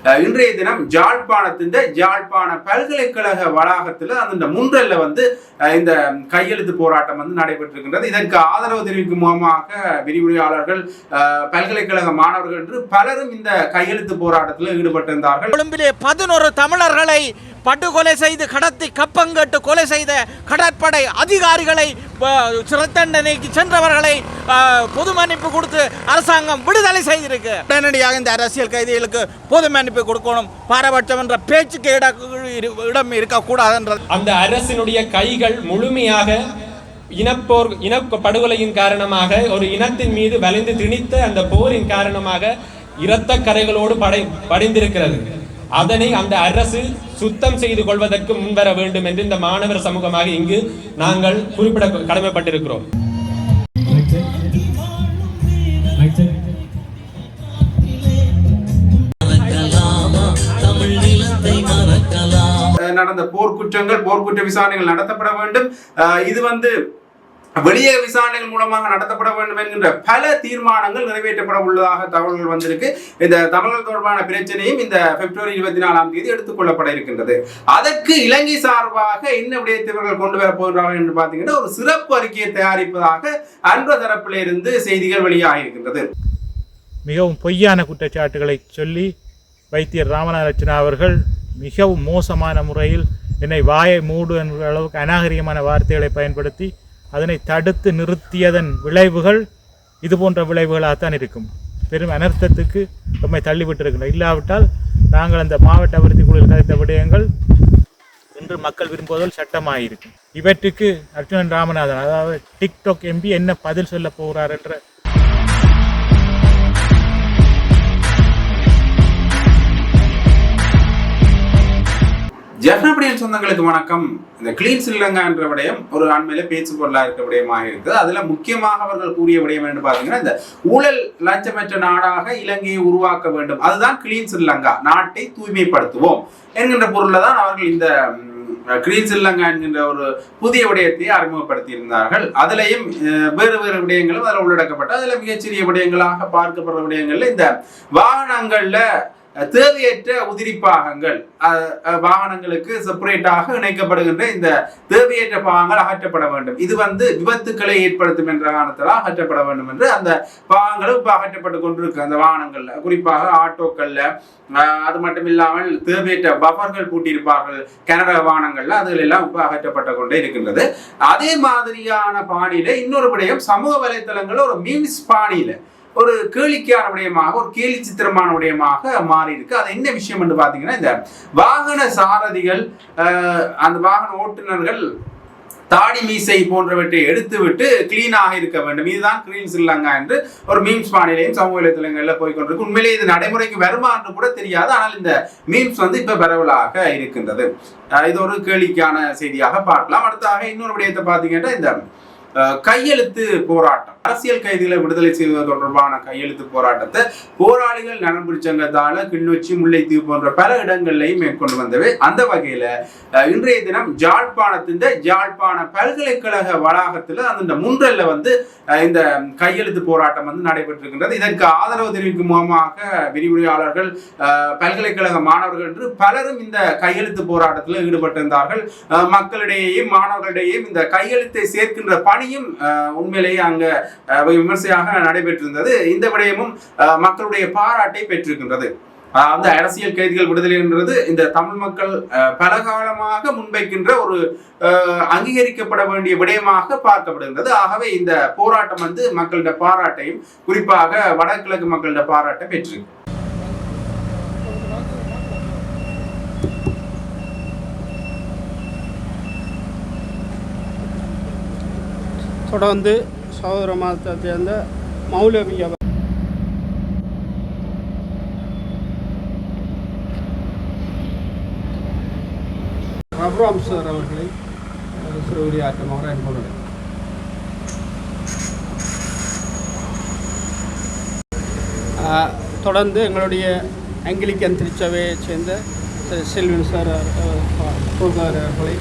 இன்றைய தினம் யாழ்ப்பாண பல்கலைக்கழக வளாகத்தில் அந்த முன்றல்ல இந்த கையெழுத்து போராட்டம் நடைபெற்றிருக்கின்றது. இதற்கு ஆதரவு தெரிவிக்கும் முகமாக விரிவுரையாளர்கள், பல்கலைக்கழக மாணவர்கள் என்று பலரும் இந்த கையெழுத்து போராட்டத்தில் ஈடுபட்டிருந்தார்கள். கொழும்பிலே 11 தமிழர்களை படுகொலை செய்து கடத்தி கப்பங்கட்டு கொலை செய்த கடற்படை அதிகாரிகளை, சிறை தண்டனைக்கு சென்றவர்களை பொது மன்னிப்பு கொடுத்து அரசாங்கம் விடுதலை செய்திருக்கு. உடனடியாக இந்த அரசியல் கைதிகளுக்கு பொது மன்னிப்பு கொடுக்கணும், பாரபட்சம் என்ற பேச்சுக்கு இடம் இருக்கக்கூடாது என்ற அந்த அரசினுடைய கைகள் முழுமையாக இனப்படுகொலையின் காரணமாக ஒரு இனத்தின் மீது வளைந்து திணித்த அந்த போரின் காரணமாக இரத்த கரைகளோடு படிந்திருக்கிறது. அதனை அந்த அரசு சுத்தம் செய்து கொள்வதற்கு முன்வர வேண்டும் என்று இந்த மாணவர் சமூகமாக இங்கு நாங்கள் குறிப்பிட கடமைப்பட்டிருக்கிறோம். நடந்த போர்க்குற்ற விசாரணைகள் நடத்தப்பட வேண்டும். இது வெளியே விசாரணைகள் மூலமாக நடத்தப்பட வேண்டும் என்கின்ற பல தீர்மானங்கள் நிறைவேற்றப்பட உள்ளதாக தகவல்கள் வந்திருக்கு. இந்த தமிழர்கள் தொடர்பான பிரச்சனையும் இந்த பிப்ரவரி 24ஆம் தேதி எடுத்துக்கொள்ளப்பட இருக்கின்றது. அதற்கு இலங்கை சார்பாக என்ன விடயத்தை கொண்டு வர போகிறார்கள் என்று பார்த்தீங்கன்னா, ஒரு சிறப்பு அறிக்கையை தயாரிப்பதாக அன்பு தரப்பிலிருந்து செய்திகள் வெளியாக இருக்கின்றது. மிகவும் பொய்யான குற்றச்சாட்டுகளை சொல்லி வைத்தியர் ராமநாதன் அவர்கள் மிகவும் மோசமான முறையில் என்னை வாயை மூடு என்ற அளவுக்கு அநாகரிகமான வார்த்தைகளை பயன்படுத்தி அதனை தடுத்து நிறுத்தியதன் விளைவுகள் இது போன்ற விளைவுகளாகத்தான் இருக்கும். பெரும் அனர்த்தத்துக்கு நம்மை தள்ளிவிட்டிருக்கின்றோம். இல்லாவிட்டால் நாங்கள் அந்த மாவட்ட அபிவிருத்தி குழுவில் கதைத்த விடயங்கள் இன்று மக்கள் விரும்புவதில் சட்டமாயிருக்கும். இவற்றுக்கு அர்ஜுனன் ராமநாதன், அதாவது டிக்டாக் எம்பி, என்ன பதில் சொல்ல போகிறார் என்ற ஜெஃப்னபடியன் சொந்தங்களுக்கு வணக்கம். இந்த கிளீன் ஸ்ரீலங்கா என்ற விடயம் ஒரு ஆண்மையில பேச்சு பொருளாக இருக்க விடயமாக இருக்குது. அதுல முக்கியமாக அவர்கள் கூறிய விடயம் என்று பார்த்தீங்கன்னா, இந்த ஊழல் லஞ்சமற்ற நாடாக இலங்கையை உருவாக்க வேண்டும், அதுதான் கிளீன் ஸ்ரீலங்கா, நாட்டை தூய்மைப்படுத்துவோம் என்கின்ற பொருள்ல தான் அவர்கள் இந்த கிளீன் ஸ்ரீலங்கா என்கின்ற ஒரு புதிய விடயத்தை அறிமுகப்படுத்தி இருந்தார்கள். அதுலேயும் வேறு விடயங்களும் அதில் உள்ளடக்கப்பட்ட, அதில் மிகச்சிறிய விடயங்களாக பார்க்கப்படுற விடயங்கள்ல இந்த வாகனங்கள்ல தேவையற்ற உதிரிப்பாகங்கள், வாகனங்களுக்கு செப்பரேட்டாக இணைக்கப்படுகின்ற இந்த தேவையற்ற பாகங்கள் அகற்றப்பட வேண்டும். இது விபத்துக்களை ஏற்படுத்தும் என்ற காரணத்தால் அகற்றப்பட வேண்டும் என்று அந்த பாகங்களும் இப்ப அகற்றப்பட்டு கொண்டிருக்கு. அந்த வாகனங்கள்ல, குறிப்பாக ஆட்டோக்கள்ல, அது மட்டும் இல்லாமல் தேவையற்ற பஃபர்கள் பூட்டியிருப்பார்கள் கனரக வாகனங்கள்ல, அதுகள் எல்லாம் இப்ப அகற்றப்பட்டு கொண்டே இருக்கின்றது. அதே மாதிரியான பாணியில இன்னொரு விடயம் சமூக வலைத்தளங்கள்ல ஒரு மீம்ஸ் பாணியில ஒரு கேளிக்கையான விடயமாக, ஒரு கேலி சித்திரமான விடயமாக மாறி இருக்கு. அது என்ன விஷயம் என்று பார்த்தீங்கன்னா, இந்த வாகன சாரதிகள், அந்த வாகன ஓட்டுநர்கள் தாடி மீசை போன்றவற்றை எடுத்துவிட்டு கிளீனாக இருக்க வேண்டும், இதுதான் கிளீன் ஸ்ரீலங்கா என்று ஒரு மீம்ஸ் பாணியிலையும் சமூக வலைதளங்களில் போய்கொண்டிருக்கு. உண்மையிலேயே இது நடைமுறைக்கு வருமா என்று கூட தெரியாது. ஆனால் இந்த மீம்ஸ் இப்ப பரவலாக இருக்கின்றது. இது ஒரு கேளிக்கையான செய்தியாக பார்க்கலாம். அடுத்தாக இன்னொரு விடயத்தை பார்த்தீங்கன்னா, இந்த கையெழுத்து போராட்டம், அரசியல் கைதிகளை விடுதலை செய்வது தொடர்பான கையெழுத்து போராட்டத்தை போராளிகள் நலன்புரி சங்கத்தால கிளிநொச்சி, முல்லைத்தீவு போன்ற பல இடங்கள்லையும் மேற்கொண்டு வந்தவை. அந்த வகையில இன்றைய தினம் யாழ்ப்பாண பல்கலைக்கழக வளாகத்தில் அந்த முன்றல்ல இந்த கையெழுத்து போராட்டம் நடைபெற்றிருக்கின்றது. இதற்கு ஆதரவு தெரிவிக்கும் முகமாக விரிவுரையாளர்கள், பல்கலைக்கழக மாணவர்கள் என்று பலரும் இந்த கையெழுத்து போராட்டத்தில் ஈடுபட்டிருந்தார்கள். மக்களிடையேயும் மாணவர்களிடையேயும் இந்த கையெழுத்தை சேர்க்கின்ற பணியும் உண்மையிலேயே அங்க விமர்சையாக நடைபெற்றிருந்தது. இந்த விடயமும் மக்களுடைய பாராட்டை பெற்றிருக்கின்றது. அந்த அரசியல் கைதிகள் விடுதலை என்றது இந்த தமிழ் மக்கள் பலகாலமாக முன்வைக்கின்ற ஒரு அங்கீகரிக்கப்பட வேண்டிய விடயமாக பார்க்கப்படுகின்றது. ஆகவே இந்த போராட்டம் மக்களிட பாராட்டையும், குறிப்பாக வடகிழக்கு மக்களிட பாராட்டை பெற்றிருக்கு. தொடர்ந்து சகோதர மதத்தை சேர்ந்த மௌலவி அப்ராம் சார் அவர்களை சிறு உரையாற்றமாக என்பது. தொடர்ந்து எங்களுடைய ஆங்கிலிக்கன் திருச்சபையை சேர்ந்த செல்வன் சார் அவர்களை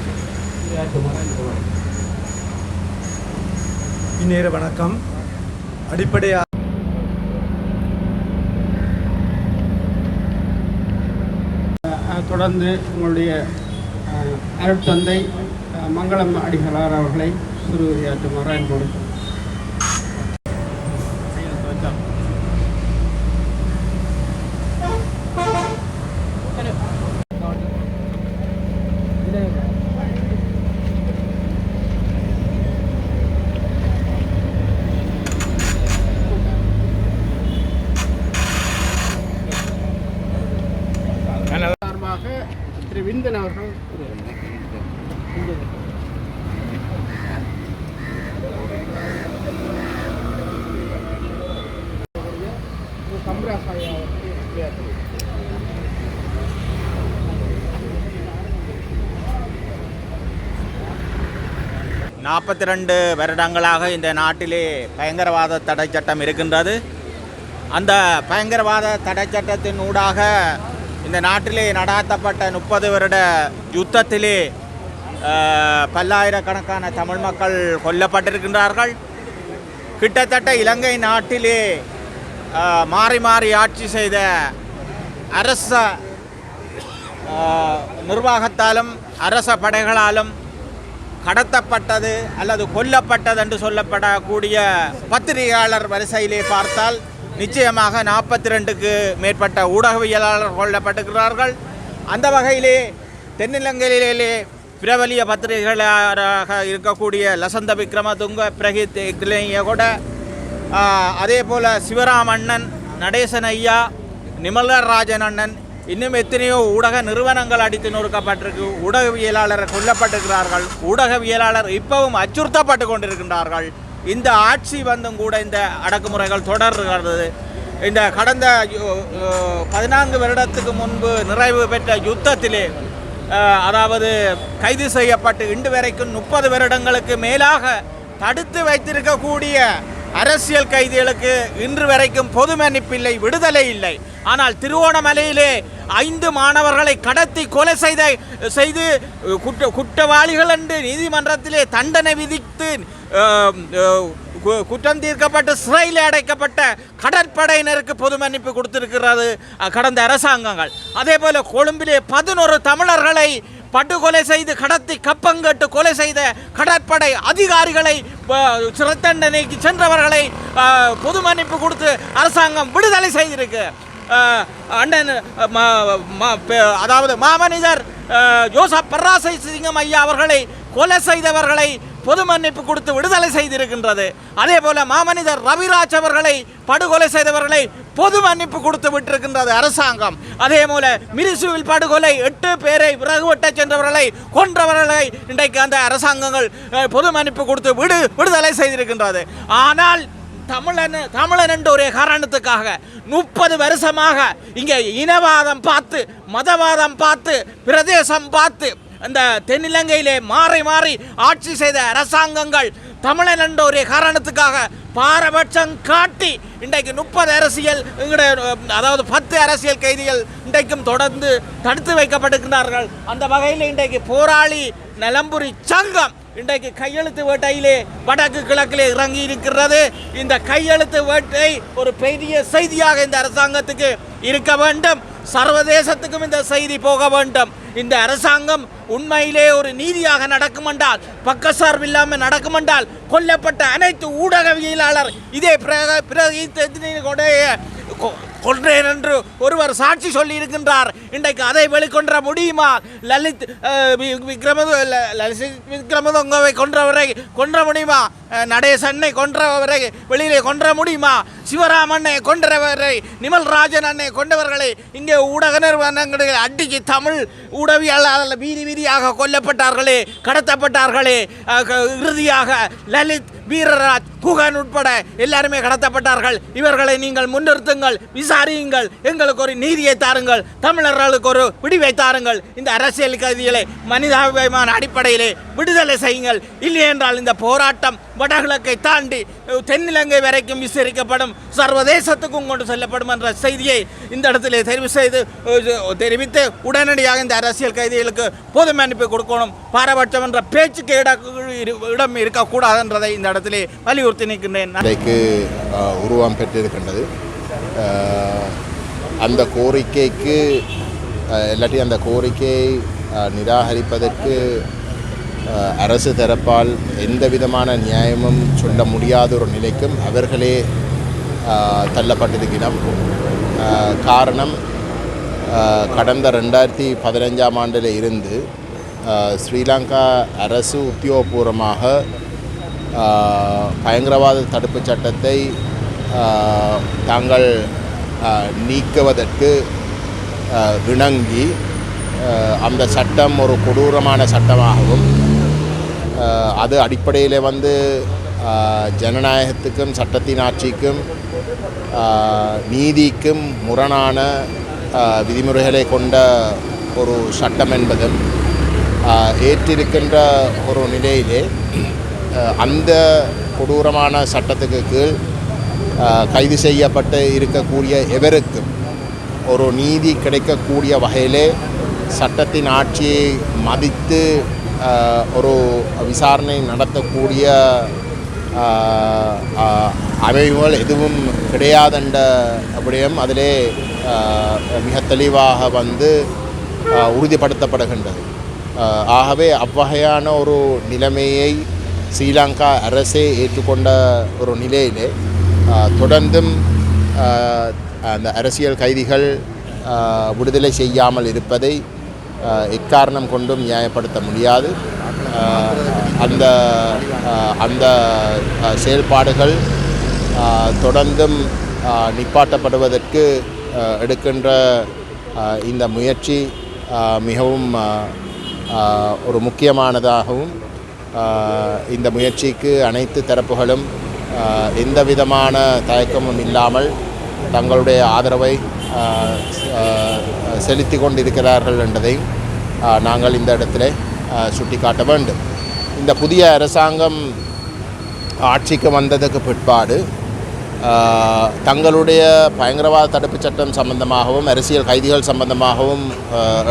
இந்நேர வணக்கம். அடிப்படையாக தொடர்ந்து உங்களுடைய அருட்தந்தை மங்களம் அடிகளார் அவர்களை சிறு உரையாற்றுமாறு அன்போடு சார்பாக திரு விந்தன் அவர்கள் நாற்பத்தி 42 வருடங்களாக இந்த நாட்டிலே பயங்கரவாத தடை சட்டம் இருக்கின்றது. அந்த பயங்கரவாத தடை சட்டத்தின் ஊடாக இந்த நாட்டிலே நடாத்தப்பட்ட 30 வருட யுத்தத்திலே பல்லாயிரக்கணக்கான தமிழ் மக்கள் கொல்லப்பட்டிருக்கின்றார்கள். கிட்டத்தட்ட இலங்கை நாட்டிலே மாறி மாறி ஆட்சி செய்த அரச நிர்வாகத்தாலும் அரச படைகளாலும் கடத்தப்பட்டது அல்லது கொல்லப்பட்டது என்று சொல்லப்படக்கூடிய பத்திரிகையாளர் வரிசையிலே பார்த்தால் நிச்சயமாக 42க்கு மேற்பட்ட ஊடகவியலாளர்கள் கொல்லப்பட்டிருக்கிறார்கள். அந்த வகையிலே தென்னிலங்கையிலே பிரபலிய பத்திரிகைகளாக இருக்கக்கூடிய லசந்த விக்ரமதுங்க, பிரகித் கூட, அதே போல் சிவராம் அண்ணன், நடேசன் ஐயா, நிமலராஜன் அண்ணன், இன்னும் எத்தனையோ ஊடக நிறுவனங்கள் அடித்து நொறுக்கப்பட்டிருக்கு. ஊடகவியலாளர் கொல்லப்பட்டிருக்கிறார்கள். ஊடகவியலாளர் இப்பவும் அச்சுறுத்தப்பட்டு கொண்டிருக்கின்றார்கள். இந்த ஆட்சி வந்தும் கூட இந்த அடக்குமுறைகள் தொடர்கிறது. இந்த கடந்த 14 வருடத்துக்கு முன்பு நிறைவு பெற்ற யுத்தத்திலே அதாவது கைது செய்யப்பட்டு இன்று வரைக்கும் 30 வருடங்களுக்கு மேலாக தடுத்து வைத்திருக்கக்கூடிய அரசியல் கைதிகளுக்கு இன்று வரைக்கும் பொது மன்னிப்பில்லை, விடுதலை இல்லை. ஆனால் திருவோணமலையிலே 5 மாணவர்களை கடத்தி கொலை செய்து குற்றவாளிகள் என்று நீதிமன்றத்திலே தண்டனை விதித்து குற்றம் தீர்க்கப்பட்டு சிறையில் அடைக்கப்பட்ட கடற்படையினருக்கு பொது மன்னிப்பு கொடுத்திருக்கிறது கடந்த அரசாங்கங்கள். அதே போல கொழும்பிலே 11 தமிழர்களை படுகொலை செய்து கடத்தி கப்பங்கட்டு கொலை செய்த கடற்படை அதிகாரிகளை சிறை தண்டனைக்கு சென்றவர்களை பொது மன்னிப்பு கொடுத்து அரசாங்கம் விடுதலை செய்திருக்கு. அண்ணன் அதாவது மாமனிதர் ஜோசப் பராசை சிங்கம் ஐயா அவர்களை கொலை செய்தவர்களை பொது மன்னிப்பு கொடுத்து விடுதலை செய்திருக்கின்றது. அதே போல மாமனிதர் ரவிராஜ் அவர்களை படுகொலை செய்தவர்களை பொது மன்னிப்பு கொடுத்து விட்டிருக்கின்றது அரசாங்கம். அதே போல மிரிசுவில் படுகொலை 8 பேரை விறகு வெட்ட சென்றவர்களை கொன்றவர்களை இன்றைக்கு அந்த அரசாங்கங்கள் பொது மன்னிப்பு கொடுத்து விடுதலை செய்திருக்கின்றது. ஆனால் தமிழன் என்ற ஒரே காரணத்துக்காக 30 வருஷமாக இங்கே இனவாதம் பார்த்து, மதவாதம் பார்த்து, பிரதேசம் பார்த்து அந்த தென்னிலங்கையிலே மாறி மாறி ஆட்சி செய்த அரசாங்கங்கள் தமிழன் என்ற ஒரே காரணத்துக்காக பாரபட்சம் காட்டி இன்றைக்கு 30 அதாவது 10 அரசியல் கைதிகள் இன்றைக்கும் தொடர்ந்து தடுத்து வைக்கப்பட்டிருக்கிறார்கள். அந்த வகையில் இன்றைக்கு போராளி நலம்புரி சங்கம் இன்றைக்கு கையெழுத்து வேட்டையிலே வடக்கு கிழக்கிலே இறங்கி இருக்கிறது. இந்த கையெழுத்து வேட்டை ஒரு பெரிய செய்தியாக இந்த அரசாங்கத்துக்கு இருக்க வேண்டும். சர்வதேசத்துக்கும் இந்த செய்தி போக வேண்டும். இந்த அரசாங்கம் உண்மையிலே ஒரு நீதியாக நடக்குமென்றால், பக்கசார்பில்லாமல் நடக்குமென்றால், கொல்லப்பட்ட அனைத்து ஊடகவியலாளர் இதே கொன்றேன் என்று ஒருவர் சாட்சி சொல்லி இருக்கின்றார். இன்றைக்கு அதை வெளிக்கொன்ற முடியுமா? லலித் விக்ரமதுங்கவை கொன்றவரை கொன்ற முடியுமா? நடேசன்னை கொன்றவரை வெளியிலே கொன்ற முடியுமா? சிவராமண்ணை கொன்றவரை, நிமல்ராஜன் அண்ணை கொண்டவர்களை இங்கே ஊடக நிறுவனங்களில் அடிக்கு தமிழ் ஊடகவியலாளர் வீதி வீதியாக கொல்லப்பட்டார்களே, கடத்தப்பட்டார்களே. இறுதியாக லலித், வீரராஜ், குகன் உட்பட எல்லாருமே கடத்தப்பட்டார்கள். இவர்களை நீங்கள் முன்னிறுத்துங்கள், விசாரியுங்கள், எங்களுக்கு ஒரு நீதியை தாருங்கள், தமிழர்களுக்கு ஒரு விடிவை தாருங்கள். இந்த அரசியல் கைதிகளை மனிதாபிமான அடிப்படையிலே விடுதலை செய்யுங்கள். இல்லை என்றால் இந்த போராட்டம் வடகிழக்கை தாண்டி தென்னிலங்கை வரைக்கும் விசாரிக்கப்படும், சர்வதேசத்துக்கும் கொண்டு செல்லப்படும் என்ற செய்தியை இந்த இடத்திலே தெரிவித்து உடனடியாக இந்த அரசியல் கைதிகளுக்கு பொது மன்னிப்பு கொடுக்கணும். பாரபட்சம் என்ற பேச்சுக்கு இடம் இருக்கக்கூடாது என்றதை இந்த இடத்திலே வலியுறுத்தி நிற்கின்றேன். இன்றைக்கு உருவம் பெற்றிருக்கின்றது. அந்த கோரிக்கைக்கு இல்லாட்டி அந்த கோரிக்கையை நிராகரிப்பதற்கு அரசு தரப்பால் எந்த விதமான நியாயமும் சொல்ல முடியாத ஒரு நிலைக்கும் அவர்களே தள்ளப்பட்டிருக்கிறோம். காரணம், கடந்த 2015ஆம் ஆண்டில் இருந்து ஸ்ரீலங்கா அரசு உத்தியோகபூர்வமாக பயங்கரவாத தடுப்பு சட்டத்தை தாங்கள் நீக்குவதற்கு இணங்கி அந்த சட்டம் ஒரு கொடூரமான சட்டமாகவும் அது அடிப்படையில் ஜனநாயகத்துக்கும் சட்டத்தின் ஆட்சிக்கும் நீதிக்கும் முரணான விதிமுறைகளை கொண்ட ஒரு சட்டம் என்பதும் ஏற்றிருக்கின்ற ஒரு நிலையிலே அந்த கொடூரமான சட்டத்துக்கு கீழ் கைது செய்யப்பட்டு இருக்கக்கூடிய எவருக்கும் ஒரு நீதி கிடைக்கக்கூடிய வகையிலே சட்டத்தின் ஆட்சியை மதித்து ஒரு விசாரணை நடத்தக்கூடிய அமைவுகள் எதுவும் கிடையாதென்ற அப்படியும் அதிலே மிக தெளிவாக உறுதிப்படுத்தப்படுகின்றது. ஆகவே அவ்வகையான ஒரு நிலைமையை ஸ்ரீலங்கா அரசே ஏற்றுக்கொண்ட ஒரு நிலையிலே தொடர்ந்தும் அந்த அரசியல் கைதிகள் விடுதலை செய்யாமல் இருப்பதை எக்காரணம் கொண்டும் நியாயப்படுத்த முடியாது. அந்த அந்த செயல்பாடுகள் தொடர்ந்தும் நிப்பாட்டப்படுவதற்கு எடுக்கின்ற இந்த முயற்சி மிகவும் ஒரு முக்கியமானதாகவும் இந்த முயற்சிக்கு அனைத்து தரப்புகளும் எந்த விதமான தயக்கமும் இல்லாமல் தங்களுடைய ஆதரவை செலுத்தி கொண்டிருக்கிறார்கள் என்பதை நாங்கள் இந்த இடத்துல சுட்டிக்காட்ட வேண்டும். இந்த புதிய அரசாங்கம் ஆட்சிக்கு வந்ததுக்கு பிற்பாடு தங்களுடைய பயங்கரவாத தடுப்பு சட்டம் சம்பந்தமாகவும் அரசியல் கைதிகள் சம்பந்தமாகவும்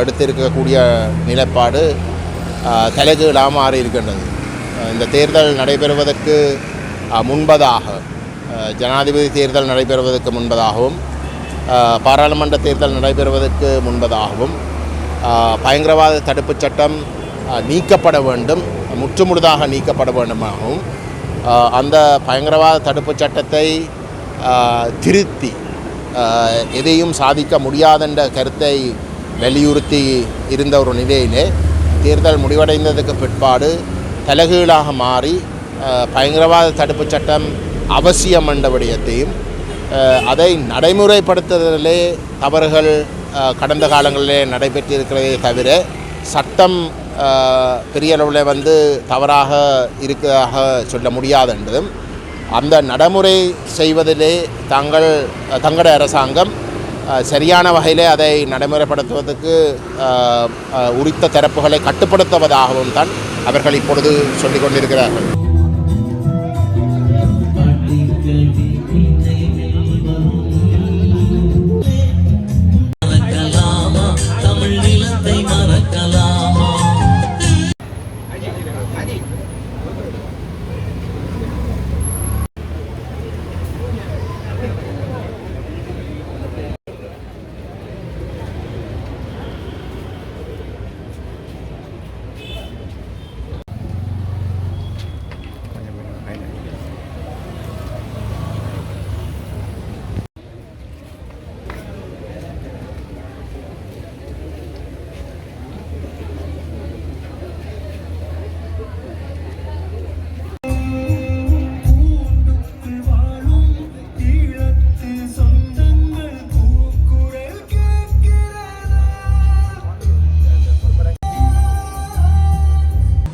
எடுத்திருக்கக்கூடிய நிலைப்பாடு தலைகீழாக மாறி இருக்கின்றது. இந்த தேர்தல் நடைபெறுவதற்கு முன்பதாக, ஜனாதிபதி தேர்தல் நடைபெறுவதற்கு முன்பதாகவும் பாராளுமன்ற தேர்தல் நடைபெறுவதற்கு முன்பதாகவும் பயங்கரவாத தடுப்பு சட்டம் நீக்கப்பட வேண்டும், முற்றுமுழுதாக நீக்கப்பட வேண்டுமாகவும் அந்த பயங்கரவாத தடுப்பு சட்டத்தை திருத்தி எதையும் சாதிக்க முடியாதென்ற கருத்தை வலியுறுத்தி இருந்த ஒரு நிலையிலே தேர்தல் முடிவடைந்ததுக்கு பிற்பாடு தலைகீழாக மாறி பயங்கரவாத தடுப்பு சட்டம் அவசியம் என்ற விடயத்தையும் அதை நடைமுறைப்படுத்துவதிலே தவறுகள் கடந்த காலங்களிலே நடைபெற்றிருக்கிறதே தவிர சட்டம் பெரிய அளவில் தவறாக இருக்கிறதாக சொல்ல முடியாது என்பதும், அந்த நடைமுறை செய்வதிலே தங்களுடைய அரசாங்கம் சரியான வகையிலே அதை நடைமுறைப்படுத்துவதற்கு உரித்த தரப்புகளை கட்டுப்படுத்துவதாகவும் தான் அவர்கள் இப்பொழுது சொல்லிக் கொண்டிருக்கிறார்கள்.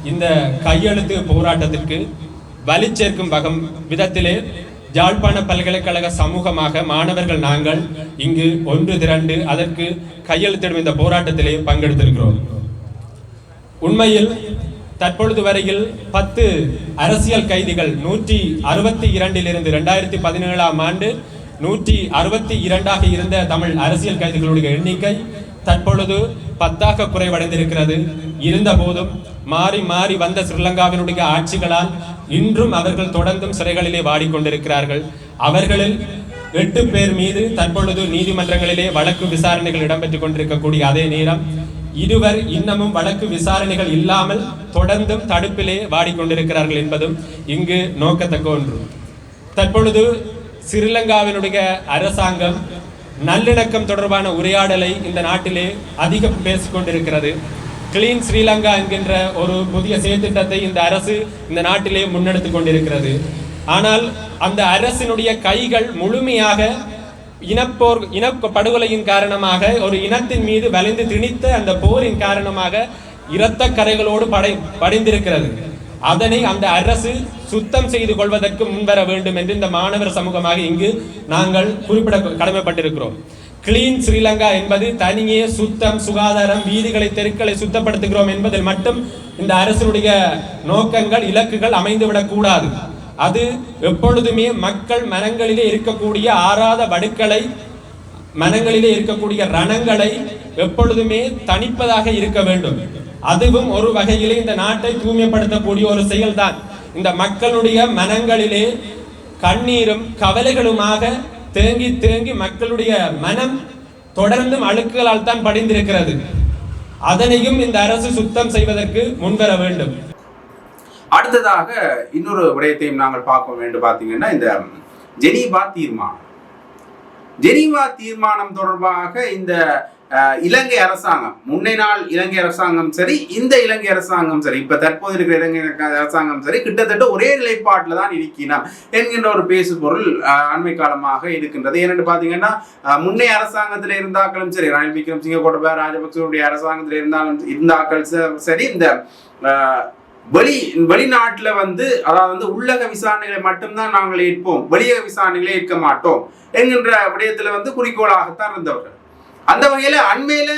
இந்த கையெழுத்து போராட்டத்திற்கு வலி சேர்க்கும் விதத்திலே யாழ்ப்பாண பல்கலைக்கழக சமூகமாக மாணவர்கள் நாங்கள் இங்கு ஒன்று திரண்டு அதற்கு கையெழுத்திடும் இந்த போராட்டத்திலே பங்கெடுத்திருக்கிறோம். உண்மையில் தற்பொழுது வரையில் 10 அரசியல் கைதிகள் 162 2017ஆம் ஆண்டு 162ஆக இருந்த தமிழ் அரசியல் கைதிகளுடைய எண்ணிக்கை தற்பொழுது 10ஆக குறைவடைந்திருக்கிறது. இருந்த போதும் மாறி மாறி வந்த ஸ்ரீலங்காவினுடைய ஆட்சிகளால் இன்றும் அவர்கள் தொடர்ந்தும் சிறைகளிலே வாடிக்கொண்டிருக்கிறார்கள். அவர்களில் 8 பேர் மீது தற்பொழுது நீதிமன்றங்களிலே வழக்கு விசாரணைகள் இடம்பெற்றுக் கொண்டிருக்கக்கூடிய அதே நேரம் இருவர் இன்னமும் வழக்கு விசாரணைகள் இல்லாமல் தொடர்ந்தும் தடுப்பிலே வாடிக்கொண்டிருக்கிறார்கள் என்பதும் இங்கு நோக்கத்தக்க ஒன்று. தற்பொழுது ஸ்ரீலங்காவினுடைய அரசாங்கம் நல்லிணக்கம் தொடர்பான உரையாடலை இந்த நாட்டிலே அதிகம் பேசிக்கொண்டிருக்கிறது. கிளீன் ஸ்ரீலங்கா என்கின்ற ஒரு புதிய செயற்திட்டத்தை இந்த அரசு இந்த நாட்டிலே முன்னெடுத்து கொண்டிருக்கிறது. ஆனால் அந்த அரசினுடைய கைகள் முழுமையாக இன படுகொலையின் காரணமாக ஒரு இனத்தின் மீது வளைந்து திணித்த அந்த போரின் காரணமாக இரத்த கரைகளோடு படிந்திருக்கிறது. அதனை அந்த அரசு சுத்தம் செய்து கொள்வதற்கு முன்வர வேண்டும் என்று இந்த மாணவர் சமூகமாக இங்கு நாங்கள் குறிப்பிட கடமைப்பட்டிருக்கிறோம். கிளீன் ஸ்ரீலங்கா என்பது தனியே சுத்தம், சுகாதாரம், வீதிகளை, தெருக்களை சுத்தப்படுத்துகிறோம் என்பதில் மட்டும் இந்த அரசுடைய நோக்கங்கள், இலக்குகள் அமைந்துவிடக் கூடாது. அது எப்பொழுதுமே மக்கள் மனங்களிலே இருக்கக்கூடிய ஆறாத வடுக்களை, மனங்களிலே இருக்கக்கூடிய ரணங்களை எப்பொழுதுமே தணிப்பதாக இருக்க வேண்டும். அதுவும் ஒரு வகையிலே இந்த நாட்டை தூய்மைப்படுத்தக்கூடிய ஒரு செயல்தான். இந்த மக்களுடைய மனங்களிலே கண்ணீரும் கவலைகளுமாக தேங்கி தேங்கி மக்களுடைய மனம் தொடர்ந்தும் அழுக்குகளால் தான் படிந்திருக்கிறது. அதனையும் இந்த அரசு சுத்தம் செய்வதற்கு முன்வர வேண்டும். அடுத்ததாக இன்னொரு விடயத்தையும் நாங்கள் பார்க்க வேண்டும். பார்த்தீங்கன்னா இந்த ஜெனீவா தீர்மானம் தொடர்பாக இந்த இலங்கை அரசாங்கம், முன்னை நாள் இலங்கை அரசாங்கம் சரி, இந்த இலங்கை அரசாங்கம் சரி, இப்ப தற்போது இருக்கிற இலங்கை அரசாங்கம் சரி, கிட்டத்தட்ட ஒரே நிலைப்பாட்டில் தான் இருக்கிறோம் என்கின்ற ஒரு பேசு பொருள் அண்மை காலமாக இருக்கின்றது. ஏனென்று பார்த்தீங்கன்னா முன்னைய அரசாங்கத்தில் இருந்தாக்களும் சரி, ரணில் விக்ரமசிங்க கோட்டபாய ராஜபக்சவுடைய அரசாங்கத்தில் இருந்தாக்கள் சரி, இந்த வெளிநாட்டில் அதாவது உள்ளக விசாரணைகளை மட்டும்தான் நாங்கள் ஏற்போம், வெளியக விசாரணைகளை ஏற்க மாட்டோம் என்கின்ற விடயத்தில் குறிக்கோளாகத்தான் இருந்தவர்கள். அந்த வகையில அண்மையில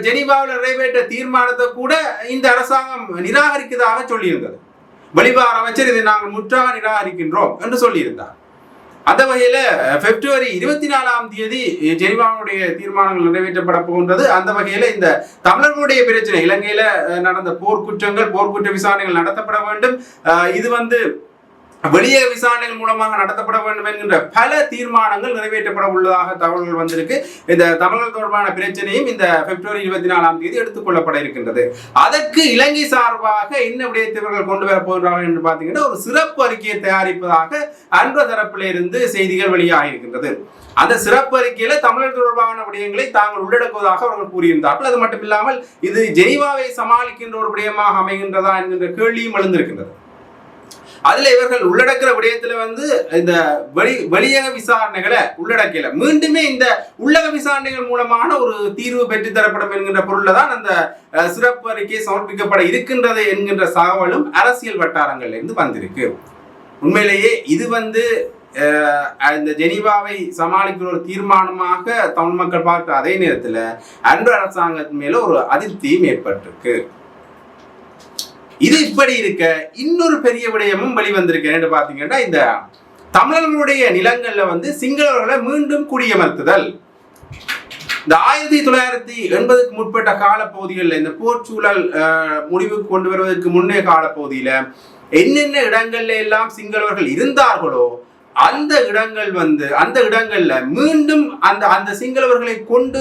ஜெனீவாவில் நிறைவேற்ற தீர்மானத்தை கூட இந்த அரசாங்கம் நிராகரிக்கிறதாக சொல்லியிருந்தது. வெளிவார அமைச்சர் இதை நாங்கள் முற்றாக நிராகரிக்கின்றோம் என்று சொல்லியிருந்தார். அந்த வகையில பிப்ரவரி 24 ஜெனீவாவுடைய தீர்மானங்கள் நிறைவேற்றப்பட போகின்றது. அந்த வகையில இந்த தமிழர்களுடைய பிரச்சனை, இலங்கையில நடந்த போர்க்குற்ற விசாரணைகள் நடத்தப்பட வேண்டும். இது வெளியே விசாரணைகள் மூலமாக நடத்தப்பட வேண்டும் என்கின்ற பல தீர்மானங்கள் நிறைவேற்றப்பட உள்ளதாக தகவல்கள் வந்திருக்கு. இந்த தமிழர்கள் தொடர்பான பிரச்சனையும் இந்த பிப்ரவரி 24 எடுத்துக்கொள்ளப்பட இருக்கின்றது. அதற்கு இலங்கை சார்பாக என்ன விடயத்தை கொண்டு வர போகிறார்கள் என்று பார்த்தீங்கன்னா, ஒரு சிறப்பு அறிக்கையை தயாரிப்பதாக அன்பு தரப்பில் இருந்து செய்திகள் வெளியாக இருக்கின்றது. அந்த சிறப்பு அறிக்கையில தமிழர் தொடர்பான விடயங்களை தாங்கள் உள்ளடக்குவதாக அவர்கள் கூறியிருந்தார்கள். அது மட்டும் இல்லாமல் இது ஜெனீவாவை சமாளிக்கின்ற ஒரு விடயமாக அமைகின்றதா என்கின்ற கேள்வியும் எழுந்திருக்கின்றது. அதுல இவர்கள் உள்ளடக்கிற விடயத்துல இந்த வெளியக விசாரணைகளை உள்ளடக்கல, மீண்டுமே இந்த உள்ளக விசாரணைகள் மூலமான ஒரு தீர்வு பெற்றுத்தரப்படும் என்கின்ற பொருள்ல தான் அந்த சிறப்பு அறிக்கை சமர்ப்பிக்கப்பட இருக்கின்றது என்கின்ற தகவலும் அரசியல் வட்டாரங்கள்ல இருந்து வந்திருக்கு. உண்மையிலேயே இது இந்த ஜெனீவாவை சமாளிக்கிற ஒரு தீர்மானமாக தமிழ் மக்கள் பார்த்த அதே நேரத்துல அன்று அரசாங்கத்தின் மேல ஒரு அதிருப்தியும் ஏற்பட்டிருக்கு. இது இப்படி இருக்க இன்னொரு பெரிய விடயமும் வெளிவந்திருக்கு. என்ன பாத்தீங்கன்னா, இந்த தமிழர்களுடைய நிலங்கள்ல சிங்களவர்களை மீண்டும் குடியமர்த்துதல். இந்த 1980க்கு முற்பட்ட காலப்பகுதிகளில் இந்த போர் சூழல் முடிவுக்கு கொண்டு வருவதற்கு முன்னே காலப்பகுதியில என்னென்ன இடங்கள்ல எல்லாம் சிங்களவர்கள் இருந்தார்களோ அந்த இடங்கள்ல மீண்டும் அந்த சிங்களவர்களை கொண்டு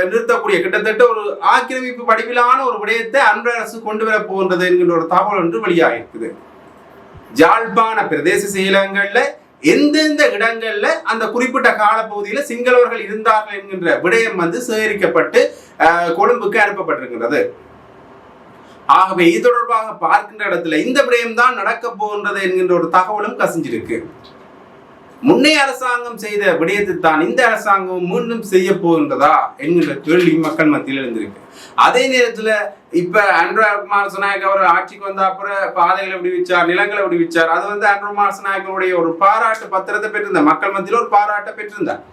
நிறுத்தக்கூடிய கிட்டத்தட்ட ஒரு ஆக்கிரமிப்பு வடிவிலான ஒரு விடயத்தை அன்று அரசு கொண்டு வர போகின்றது என்கின்ற ஒரு தகவல் ஒன்று வெளியாகிருக்குது. ஜாழ்ப்பாண பிரதேச செயலகங்கள்ல எந்தெந்த இடங்கள்ல அந்த குறிப்பிட்ட காலப்பகுதியில சிங்களவர்கள் இருந்தார்கள் என்கின்ற விடயம் சேகரிக்கப்பட்டு கொழும்புக்கு அனுப்பப்பட்டிருக்கின்றது. ஆகவே இது தொடர்பாக பார்க்கின்ற இடத்துல இந்த விடயம் தான் நடக்க போகின்றது என்கின்ற ஒரு தகவலும் கசிஞ்சிருக்கு. முன்னைய அரசாங்கம் செய்த விடயத்தை தான் இந்த அரசாங்கம் மீண்டும் செய்ய போகின்றதா என்கின்ற கேள்வி மக்கள் மத்தியில் இருந்திருக்கு. அதே நேரத்துல இப்ப அன்ருகுமார் திசாநாயக்க அவர் ஆட்சிக்கு வந்த அப்புறம் பாதைகளை விடுவிச்சார், நிலங்களை விடுவிச்சார். அது அன்ருகுமார் திசாநாயக்கனுடைய ஒரு பாராட்டு பத்திரத்தை பெற்றிருந்தார், மக்கள் மத்தியில் ஒரு பாராட்டை பெற்றிருந்தார்.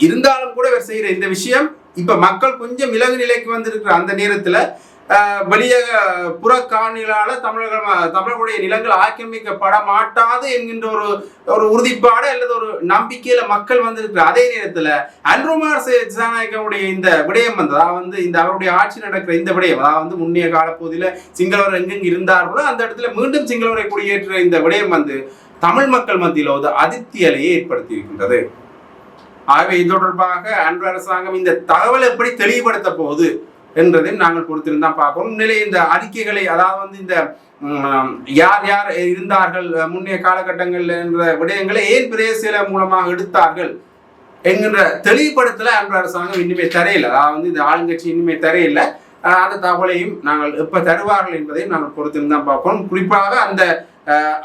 இருந்தாலும் கூட இவர் செய்யற இந்த விஷயம் இப்ப மக்கள் கொஞ்சம் இலகு நிலைக்கு வந்திருக்கிற அந்த நேரத்துல வெளியக புறக்காணிகளால தமிழர்களுடைய நிலங்கள் ஆக்கிரமிக்கப்பட மாட்டாது என்கின்ற ஒரு உறுதிப்பாடு அல்லது ஒரு நம்பிக்கையில மக்கள் வந்திருக்கிற அதே நேரத்துல அன்ருகுமார் திசாநாயக்கனுடைய இந்த விடயம் இந்த அவருடைய ஆட்சி நடக்கிற இந்த விடயம், அதாவது முன்னைய காலப்பகுதியில சிங்களவர் எங்கெங்கு இருந்தார்களோ அந்த இடத்துல மீண்டும் சிங்களவரை குடியேற்ற இந்த விடயம் தமிழ் மக்கள் மத்தியில் ஒரு அதிர்ச்சி அலையை ஏற்படுத்தி இருக்கின்றது. ஆகவே இது தொடர்பாக அன்று அரசாங்கம் இந்த தகவலை எப்படி தெளிவுபடுத்த போகுது என்றதையும் நாங்கள் பொறுத்திருந்தான் பார்ப்போம். உண்மையிலே இந்த அறிக்கைகளை, அதாவது இந்த யார் யார் இருந்தார்கள் முன்னைய காலகட்டங்கள் என்ற விடயங்களை ஏன் பிரேசில மூலமாக எடுத்தார்கள் என்கின்ற தெளிவுபடுத்தல அன்று அரசாங்கம் இன்னுமே தரையில்லை. அதாவது இந்த ஆளுங்கட்சி இன்னுமே தரையில்லை. அந்த தகவலையும் நாங்கள் எப்ப தருவார்கள் என்பதையும் நாங்கள் பொறுத்திருந்தான் பார்ப்போம். குறிப்பாக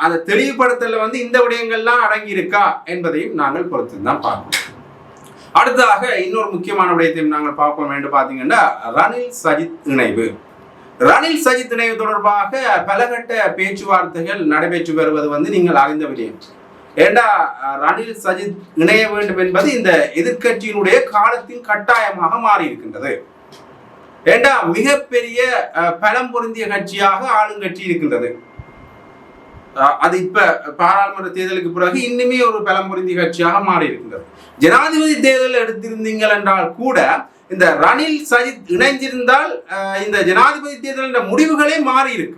அந்த தெளிவுபடுத்தல இந்த விடயங்கள்லாம் அடங்கி இருக்கா என்பதையும் நாங்கள் பொறுத்திருந்தான் பார்ப்போம். அடுத்ததாக இன்னொரு முக்கியமான விடயத்தையும் நாங்கள் பார்ப்போம் என்று பார்த்தீங்கன்னா ரணில் சஜித் இணைவு. ரணில் சஜித் இணைவு தொடர்பாக பலகட்ட பேச்சுவார்த்தைகள் நடைபெற்று வருவது நீங்கள் அறிந்த விடயம். ஏண்டா ரணில் சஜித் இணைய வேண்டும் என்பது இந்த எதிர்கட்சியினுடைய காலத்தின் கட்டாயமாக மாறி இருக்கின்றது. ஏண்டா மிகப்பெரிய பலம் பொருந்திய கட்சியாக ஆளுங்கட்சி இருக்கின்றது. அது இப்ப பாராளுமன்ற தேர்தலுக்கு பிறகு இன்னுமே ஒரு பலம் பொருந்திய கட்சியாக மாறி இருக்கின்றது. ஜனாதிபதி தேர்தல் எடுத்திருந்தீங்கள் என்றால் கூட இந்த ரணில் சஜித் இணைஞ்சிருந்தால் இந்த ஜனாதிபதி தேர்தல் முடிவுகளே மாறி இருக்கு.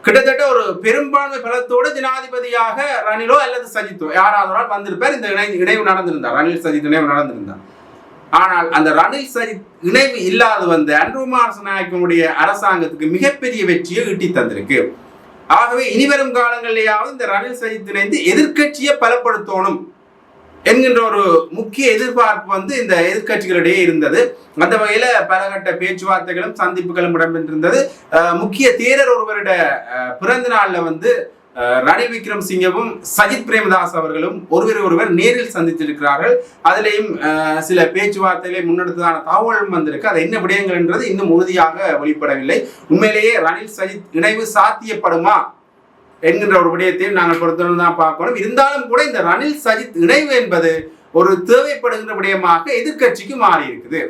கிட்டத்தட்ட ஒரு பெரும்பான்மை பலத்தோடு ஜனாதிபதியாக ரணிலோ அல்லது சஜித்தோ யாராவது வந்திருப்பார். இந்த இணைவு நடந்திருந்தார், ரணில் சஜித் இணைவு நடந்திருந்தார். ஆனால் அந்த ரணில் சஜித் இணைவு இல்லாது அன்ருகுமார் நாயக்கனுடைய அரசாங்கத்துக்கு மிகப்பெரிய வெற்றியை ஈட்டி தந்திருக்கு. ஆகவே இனிவரும் காலங்களிலேயாவது இந்த ரணில் சஜித் இணைந்து எதிர்கட்சியை பலப்படுத்தணும் என்கின்ற ஒரு முக்கிய எதிர்பார்ப்பு இந்த எதிர்கட்சிகளிடையே இருந்தது. அந்த வகையில பலகட்ட பேச்சுவார்த்தைகளும் சந்திப்புகளும் இடம்பெற்றிருந்தது. முக்கிய தேரர் ஒருவருட பிறந்த நாள்ல ரணில் விக்ரமசிங்கவும் சஜித் பிரேமதாஸ் அவர்களும் ஒருவர் நேரில் சந்தித்திருக்கிறார்கள். அதிலேயும் சில பேச்சுவார்த்தைகளை முன்னெடுத்ததான தகவலும் வந்திருக்கு. அது என்ன விடயங்கள் என்றது இன்னும் உறுதியாக வெளிப்படவில்லை. உண்மையிலேயே ரணில் சஜித் இணைவு சாத்தியப்படுமா என்கின்ற ஒரு விடயத்தையும் நாங்கள் பொறுத்தவரை பார்க்கணும். இருந்தாலும் கூட இந்த ரணில் சஜித் இணைவு என்பது ஒரு தேவைப்படுகின்ற விடயமாக எதிர்கட்சிக்கு மாறி இருக்குது.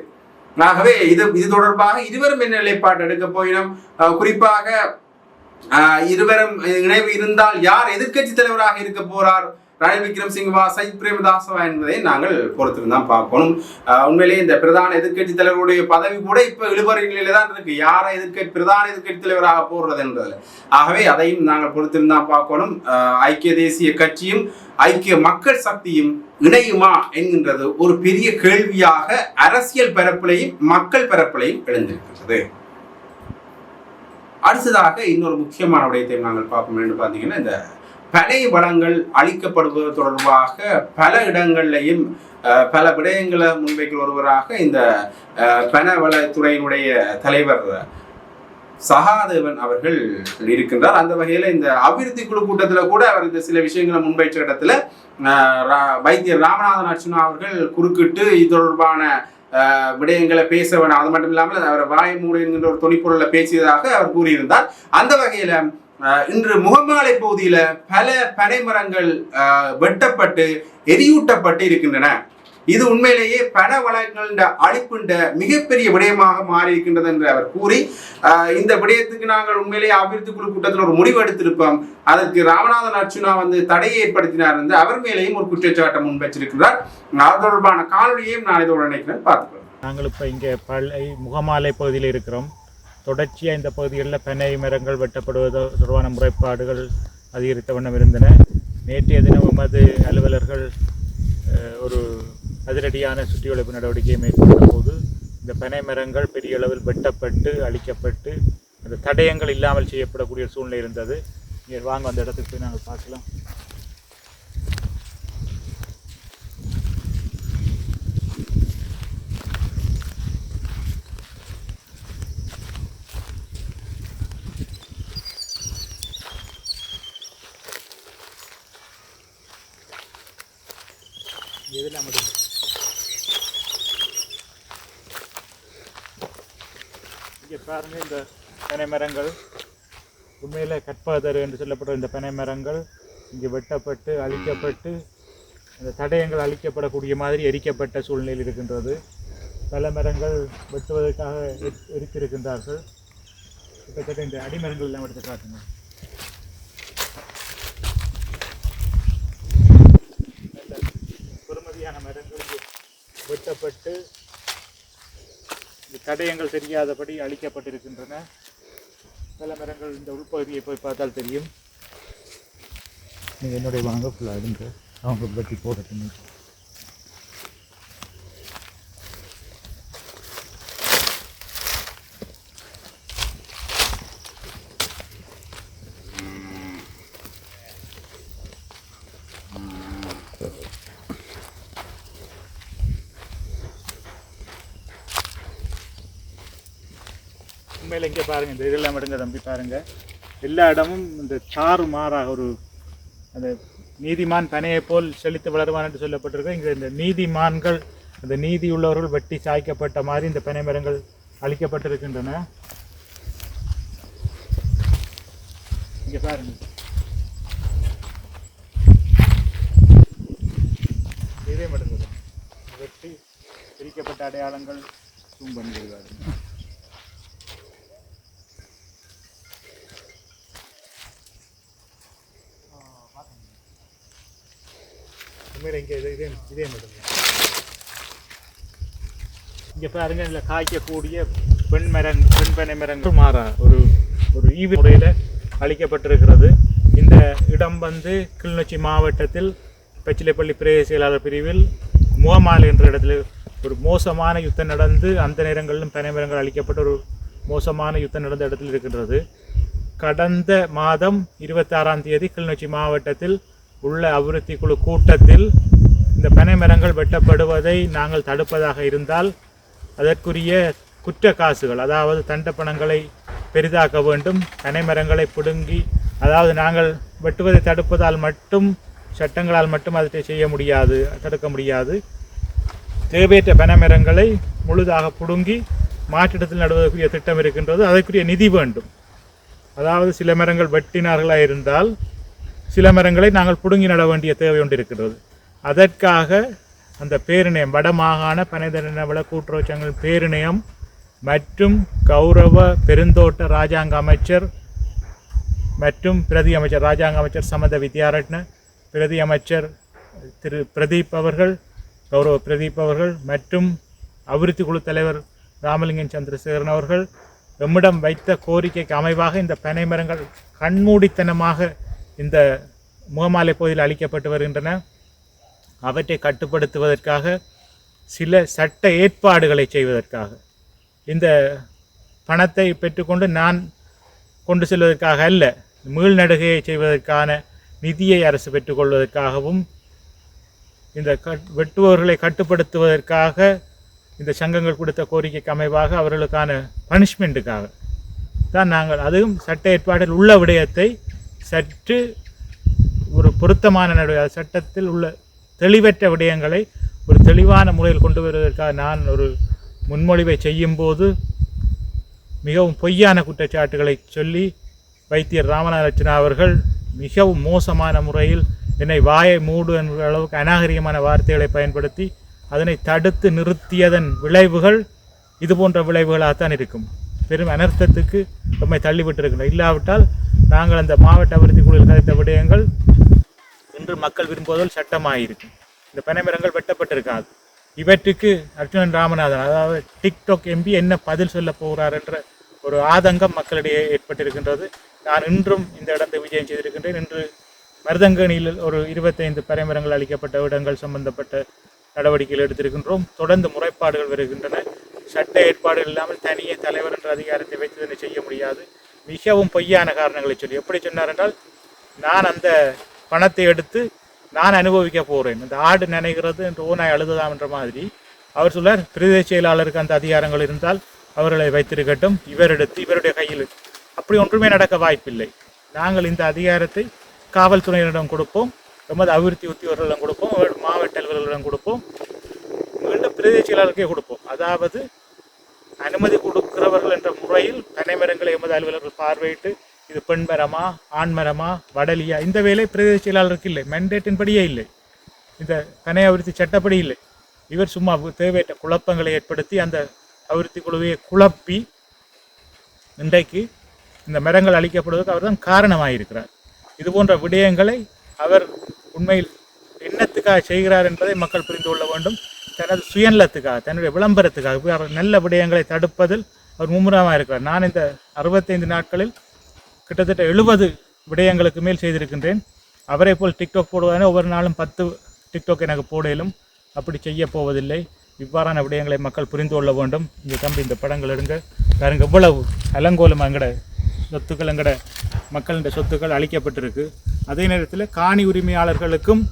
ஆகவே இது தொடர்பாக இருவரும் என்ன நிலைப்பாடு எடுக்க போயினோம், குறிப்பாக இருவரும் இணைவு இருந்தால் யார் எதிர்கட்சி தலைவராக இருக்க போறார், ரணில் விக்ரமசிங்கவா சஜித் பிரேமதாசவா என்பதை நாங்கள் பொறுத்திருந்தான் பார்க்கணும். உண்மையிலேயே இந்த பிரதான எதிர்கட்சி தலைவருடைய பதவி கூட இப்ப இழுபறி நிலையில தான் இருக்கு, யாரை பிரதான எதிர்கட்சி தலைவராக போடுறது என்பதில். ஆகவே அதையும் நாங்கள் பொறுத்திருந்தான் பார்க்கணும். ஐக்கிய தேசிய கட்சியும் ஐக்கிய மக்கள் சக்தியும் இணையுமா என்கின்றது ஒரு பெரிய கேள்வியாக அரசியல் பரப்பிலையும் மக்கள் பரப்பிலையும் எழுந்திருக்கிறது. அடுத்ததாக இன்னொரு முக்கியமான விடயத்தை நாங்கள் பார்க்க வேண்டும். பார்த்தீங்கன்னா இந்த பனை வளங்கள் அளிக்கப்படுவது தொடர்பாக பல இடங்கள்லையும் பல விடயங்களை முன்வைக்கிற ஒருவராக இந்த பனவளத்துறையினுடைய தலைவர் சகாதேவன் அவர்கள் இருக்கின்றார். அந்த வகையில் இந்த அபிவிருத்தி குழு கூட்டத்தில் கூட அவர் இந்த சில விஷயங்களை முன்வைச்ச இடத்துல வைத்தியர் ராமநாதன் அர்ச்சுனா அவர்கள் குறுக்கிட்டு இது தொடர்பான விடயங்களை பேச வேணும், அது மட்டும் இல்லாமல் அவர் வாய் மூடு என்கின்ற ஒரு தொனிப்பொருளை பேசியதாக அவர் கூறியிருந்தார். அந்த வகையில இன்று முகமாலை பகுதியில பல பனைமரங்கள் வெட்டப்பட்டு எரியூட்டப்பட்டு இருக்கின்றன. இது உண்மையிலேயே பன வளங்களின் அழிப்புண்ட மிகப்பெரிய விடயமாக மாறி இருக்கின்றது என்று அவர் கூறி, இந்த விடயத்துக்கு நாங்கள் உண்மையிலேயே அபிவிருத்தி குழு கூட்டத்தில் ஒரு முடிவு எடுத்திருப்போம், அதற்கு ராமநாதன் அர்ச்சுனா தடையை ஏற்படுத்தினார் என்று அவர் மேலேயும் ஒரு குற்றச்சாட்டை முன்வச்சிருக்கிறார். அது தொடர்பான காணொலியையும் நான் இதோட நினைக்கிறேன், பார்த்துக்கிறோம். நாங்கள் இப்போ இங்கே முகமாலை பகுதியில் இருக்கிறோம். தொடர்ச்சியாக இந்த பகுதிகளில் பனை மரங்கள் வெட்டப்படுவது தொடர்பான முறைப்பாடுகள் அதிகரித்த வண்ணம் இருந்தன. நேற்றைய தினம் எமது அலுவலர்கள் ஒரு அதிரடியான சுற்றிவளைப்பு நடவடிக்கையை மேற்கொண்ட போது இந்த பனை மரங்கள் பெரிய அளவில் வெட்டப்பட்டு அழிக்கப்பட்டு அந்த தடயங்கள் இல்லாமல் செய்யப்படக்கூடிய சூழ்நிலை இருந்தது. இங்கே வாங்க அந்த இடத்துக்கு போய் நாங்கள் பார்க்கலாம். இங்கே பாருங்கள், இந்த பனை மரங்கள் உண்மையில் கற்பதரு என்று சொல்லப்பட்ட இந்த பனை மரங்கள் இங்கே வெட்டப்பட்டு அழிக்கப்பட்டு அந்த தடயங்கள் அழிக்கப்படக்கூடிய மாதிரி எரிக்கப்பட்ட சூழ்நிலையில் இருக்கின்றது. பல மரங்கள் வெட்டுவதற்காக எரித்திருக்கின்றார்கள். கிட்டத்தட்ட இந்த அடிமரங்கள் எல்லாம் எடுத்து காட்டுங்க. பெருமதியான மரங்கள் வெட்டப்பட்டு இந்த தடயங்கள் தெரியாதபடி அழிக்கப்பட்டிருக்கின்றன. பல மரங்கள் இந்த உள்பகுதியை போய் பார்த்தால் தெரியும். நீங்கள் என்னுடைய வாங்க ஃபுல்லாக எடுங்க, அவங்க வெட்டி போடட்டும். உண்மையில் இங்கே பாருங்கள், இந்த இதெல்லாம் எடுங்க தம்பி பாருங்கள், எல்லா இடமும் இந்த தாறு மாறாக ஒரு அந்த நீதிமான் பனையை போல் செழித்து வளருவான் என்று சொல்லப்பட்டிருக்கு. இங்கே இந்த நீதிமான்கள், அந்த நீதி உள்ளவர்கள் வெட்டி சாய்க்கப்பட்ட மாதிரி இந்த பனை மரங்கள் அழிக்கப்பட்டிருக்கின்றன. இங்கே பாருங்கள், இதே மட்டும் வெட்டி பிரிக்கப்பட்ட அடையாளங்கள் ஜூம் பண்ணியிருக்காரு. இதே மட்டும் இங்கே பாருங்க, இதில் காய்க்கக்கூடிய பெண் பனை மரங்கள் மாறா ஒரு ஈவு முறையில் அளிக்கப்பட்டிருக்கிறது. இந்த இடம் கிளிநொச்சி மாவட்டத்தில் பச்சிலைப்பள்ளி பிரதேச செயலாளர் பிரிவில் முகமாலை என்ற இடத்துல ஒரு மோசமான யுத்தம் நடந்து அந்த நேரங்களிலும் பனை மரங்கள் அளிக்கப்பட்ட ஒரு மோசமான யுத்தம் நடந்த இடத்தில் இருக்கின்றது. கடந்த மாதம் 26ஆம் தேதி கிளிநொச்சி மாவட்டத்தில் உள்ள அபிவிருத்தி குழு கூட்டத்தில் இந்த பனை மரங்கள் வெட்டப்படுவதை நாங்கள் தடுப்பதாக இருந்தால் அதற்குரிய குற்ற காசுகள், அதாவது தண்டப்பணங்களை பெரிதாக்க வேண்டும். பனை மரங்களை பிடுங்கி, அதாவது நாங்கள் வெட்டுவதை தடுப்பதால் மட்டும், சட்டங்களால் மட்டும் அதை செய்ய முடியாது, தடுக்க முடியாது. தேவையற்ற பனை மரங்களை முழுதாக பிடுங்கி மாற்றிடத்தில் நடுவதற்குரிய திட்டம் இருக்கின்றது. அதற்குரிய நிதி வேண்டும். அதாவது சில மரங்கள் வெட்டினார்களாக இருந்தால் சில மரங்களை நாங்கள் பிடுங்கி நட வேண்டிய தேவை ஒன்று இருக்கிறது. அதற்காக அந்த பேரிணையம், வடமாகாண பனைதன வள கூட்டுறவு சங்கங்கள் பேரிணையம் மற்றும் கௌரவ பெருந்தோட்ட இராஜாங்க அமைச்சர் மற்றும் பிரதி அமைச்சர், இராஜாங்க அமைச்சர் சமத வித்யாரட்ன, பிரதி அமைச்சர் திரு பிரதீப் அவர்கள், கௌரவ பிரதீப் அவர்கள் மற்றும் அபிவிருத்தி குழு தலைவர் ராமலிங்கம் சந்திரசேகரன் அவர்கள் எம்மிடம் வைத்த கோரிக்கைக்கு அமைவாக இந்த பனை மரங்கள் கண்மூடித்தனமாக இந்த முகமாலை பகுதியில் அளிக்கப்பட்டு வருகின்றன. அவற்றை கட்டுப்படுத்துவதற்காக சில சட்ட ஏற்பாடுகளை செய்வதற்காக, இந்த பணத்தை பெற்றுக்கொண்டு நான் கொண்டு செல்வதற்காக அல்ல, மீள்நடுகையை செய்வதற்கான நிதியை அரசு பெற்றுக்கொள்வதற்காகவும் இந்த வெட்டுபவர்களை கட்டுப்படுத்துவதற்காக இந்த சங்கங்கள் கொடுத்த கோரிக்கைக்கு அமைவாக அவர்களுக்கான பனிஷ்மெண்ட்டுக்காக தான் நாங்கள், அதுவும் சட்ட ஏற்பாட்டில் உள்ள விடயத்தை சற்று ஒரு பொருத்தமான நடவடிக்கை, சட்டத்தில் உள்ள தெளிவற்ற விடயங்களை ஒரு தெளிவான முறையில் கொண்டு வருவதற்காக நான் ஒரு முன்மொழிவை செய்யும்போது மிகவும் பொய்யான குற்றச்சாட்டுகளை சொல்லி வைத்தியர் ராமநாதரட்சணா அவர்கள் மிகவும் மோசமான முறையில் என்னை வாயை மூடு என்ற அளவுக்கு அநாகரிகமான வார்த்தைகளை பயன்படுத்தி அதனை தடுத்து நிறுத்தியதன் விளைவுகள் இது போன்ற விளைவுகளாகத்தான் இருக்கும். பெரும் அனர்த்தத்துக்கு நம்மை தள்ளிவிட்டிருக்கின்றோம். இல்லாவிட்டால் நாங்கள் அந்த மாவட்ட அபிவிருத்தி குழுவில் கதைத்த விடயங்கள் இன்று மக்கள் விரும்புவதில் சட்டமாயிருக்கும். இந்த பனை மரங்கள் வெட்டப்பட்டிருக்காது. இவற்றுக்கு அர்ஜுனன் ராமநாதன், அதாவது டிக்டாக் எம்பி என்ன பதில் சொல்ல போகிறார் என்ற ஒரு ஆதங்கம் மக்களிடையே ஏற்பட்டிருக்கின்றது. நான் இன்றும் இந்த இடத்தை விஜயம் செய்திருக்கின்றேன். இன்று மருதங்கணியில் ஒரு 25 பனை மரங்கள் அளிக்கப்பட்ட இடங்கள் சம்பந்தப்பட்ட நடவடிக்கைகள் எடுத்திருக்கின்றோம். தொடர்ந்து முறைப்பாடுகள் வருகின்றன. சட்ட ஏற்பாடு இல்லாமல் தனியே தலைவர் என்ற அதிகாரத்தை வைத்து இதனை செய்ய முடியாது. மிகவும் பொய்யான காரணங்களை சொல்லி எப்படி சொன்னார் என்றால், நான் அந்த பணத்தை எடுத்து நான் அனுபவிக்க போகிறேன், அந்த ஆடு நினைக்கிறது என்று ஓனாய் அழுதுதாம் என்ற மாதிரி அவர் சொல்லார். பிரதேச செயலாளருக்கு அந்த அதிகாரங்கள் இருந்தால் அவர்களை வைத்திருக்கட்டும், இவர் எடுத்து இவருடைய கையில், அப்படி ஒன்றுமே நடக்க வாய்ப்பில்லை. நாங்கள் இந்த அதிகாரத்தை காவல்துறையினரிடம் கொடுப்போம், எமது அபிவிருத்தி உத்தியோகர்களிடம் கொடுப்போம், மாவட்ட அலுவலர்களிடம் கொடுப்போம், மீண்டும் பிரதேச செயலாளருக்கே கொடுப்போம். அதாவது அனுமதி கொடுக்கிறவர்கள் என்ற முறையில் பனை மரங்களை எமது அலுவலர்கள் பார்வையிட்டு இது பெண் மரமா ஆண் மரமா வடலியா, இந்த வேலை பிரதேச செயலாளருக்கு இல்லை, மெண்டேட்டின்படியே இல்லை, இந்த பனை அபிவிருத்தி சட்டப்படி இல்லை. இவர் சும்மா தேவையற்ற குழப்பங்களை ஏற்படுத்தி அந்த அபிவிருத்தி குழுவையை குழப்பி இன்றைக்கு இந்த மரங்கள் அளிக்கப்படுவதற்கு அவர் தான் காரணமாயிருக்கிறார். இது போன்ற விடயங்களை அவர் உண்மையில் என்னத்துக்காக செய்கிறார் என்பதை மக்கள் புரிந்து கொள்ள வேண்டும். தனது சுயநலத்துக்காக, தன்னுடைய விளம்பரத்துக்காக அவர் நல்ல விடயங்களை தடுப்பதில் அவர் மும்முரமாக இருக்கிறார். நான் இந்த 65 நாட்களில் கிட்டத்தட்ட 70 விடயங்களுக்கு மேல் செய்திருக்கின்றேன். அவரை போல் டிக்டாக் போடுவதானே ஒவ்வொரு நாளும் 10 டிக்டாக் எனக்கு போடலும் அப்படி செய்ய போவதில்லை. இவ்வாறான விடயங்களை மக்கள் புரிந்து கொள்ள வேண்டும். இங்கே தம்பி இந்த படங்கள் எடுங்க பாருங்க, இவ்வளவு அலங்கோலம் எங்கட சொத்துக்கள், எங்கட மக்களின் சொத்துக்கள் அளிக்கப்பட்டிருக்கு. அதே நேரத்தில் காணி உரிமையாளர்களுக்கும்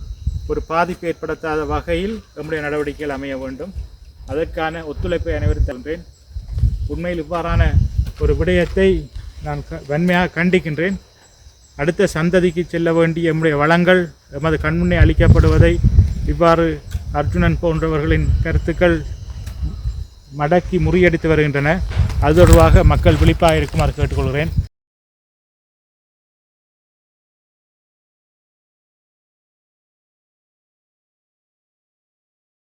ஒரு பாதிப்பு ஏற்படுத்தாத வகையில் நம்முடைய நடவடிக்கைகள் அமைய வேண்டும். அதற்கான ஒத்துழைப்பை அனைவரும் தருகின்றேன். உண்மையில் இவ்வாறான ஒரு விடயத்தை நான் வன்மையாக கண்டிக்கின்றேன். அடுத்த சந்ததிக்கு செல்ல வேண்டிய நம்முடைய வளங்கள் எமது கண்முன்னே அளிக்கப்படுவதை இவ்வாறு அர்ஜுனன் போன்றவர்களின் கருத்துக்கள் மடக்கி முறியடித்து வருகின்றன. அது தொடர்பாக மக்கள் விழிப்பாக இருக்குமாறு கேட்டுக்கொள்கிறேன்.